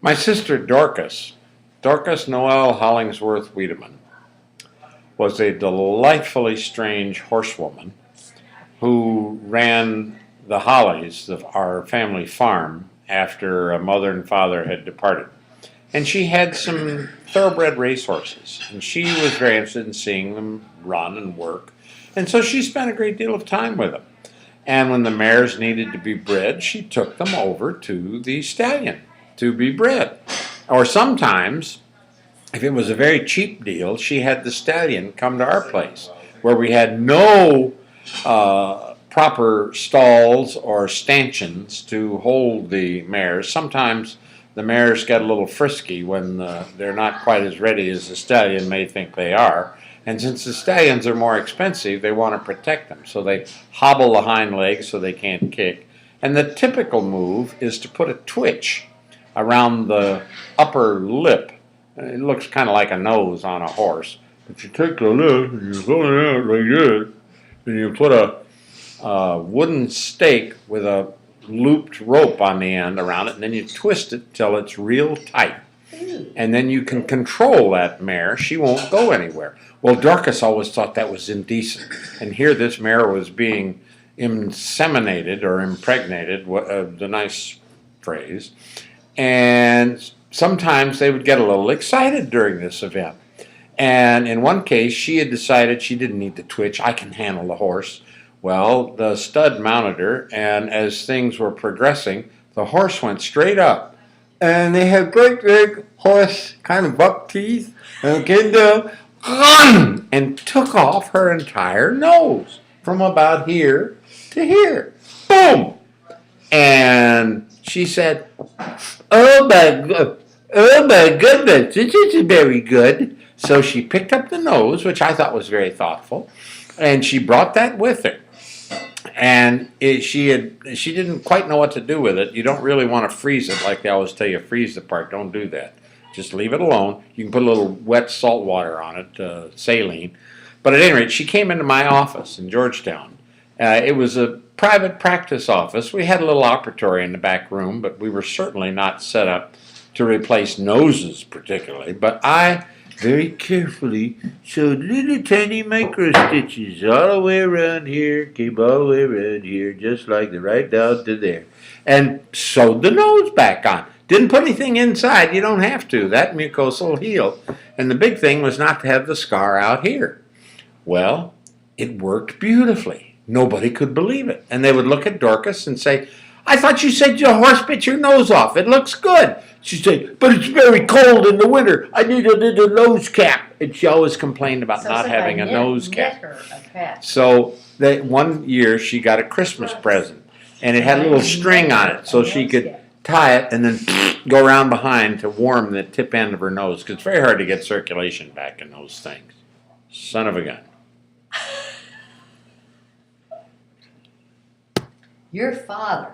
My sister Dorcas Noel Hollingsworth Wiedemann, was a delightfully strange horsewoman who ran the Hollies, our family farm, after a mother and father had departed. And she had some thoroughbred racehorses, and she was very interested in seeing them run and work. And so she spent a great deal of time with them. And when the mares needed to be bred, she took them over to the stallion to be bred. Or sometimes, if it was a very cheap deal, she had the stallion come to our place where we had no proper stalls or stanchions to hold the mares. Sometimes the mares get a little frisky when they're not quite as ready as the stallion may think they are. And since the stallions are more expensive, they want to protect them. So they hobble the hind legs so they can't kick. And the typical move is to put a twitch around the upper lip. It looks kind of like a nose on a horse. But you take the lip and you hold it out like this. And you put a wooden stake with a looped rope on the end around it. And then you twist it till it's real tight. And then you can control that mare. She won't go anywhere. Well, Dorcas always thought that was indecent. And here this mare was being inseminated or impregnated, the nice phrase. And sometimes they would get a little excited during this event. And in one case, she had decided she didn't need to twitch. I can handle the horse. Well, the stud mounted her, and as things were progressing, the horse went straight up. And they had great big horse kind of buck teeth, and came down and took off her entire nose from about here to here. Boom! And she said, oh my goodness, this is very good. So she picked up the nose, which I thought was very thoughtful, and she brought that with her. And she didn't quite know what to do with it. You don't really want to freeze it like they always tell you, freeze the part. Don't do that. Just leave it alone. You can put a little wet salt water on it, saline. But at any rate, she came into my office in Georgetown. It was a private practice office. We had a little operatory in the back room, but we were certainly not set up to replace noses particularly. But I very carefully sewed little tiny micro stitches all the way around here, came all the way around here, just like the right down to there. And sewed the nose back on. Didn't put anything inside. You don't have to. That mucosa will heal. And the big thing was not to have the scar out here. Well, it worked beautifully. Nobody could believe it. And they would look at Dorcas and say, I thought you said your horse bit your nose off. It looks good. She'd say, but it's very cold in the winter. I need a little nose cap. And she always complained about not having a nose cap. So one year she got a Christmas present. And it had a little string on it so she could tie it and then go around behind to warm the tip end of her nose. Because it's very hard to get circulation back in those things. Son of a gun. Your father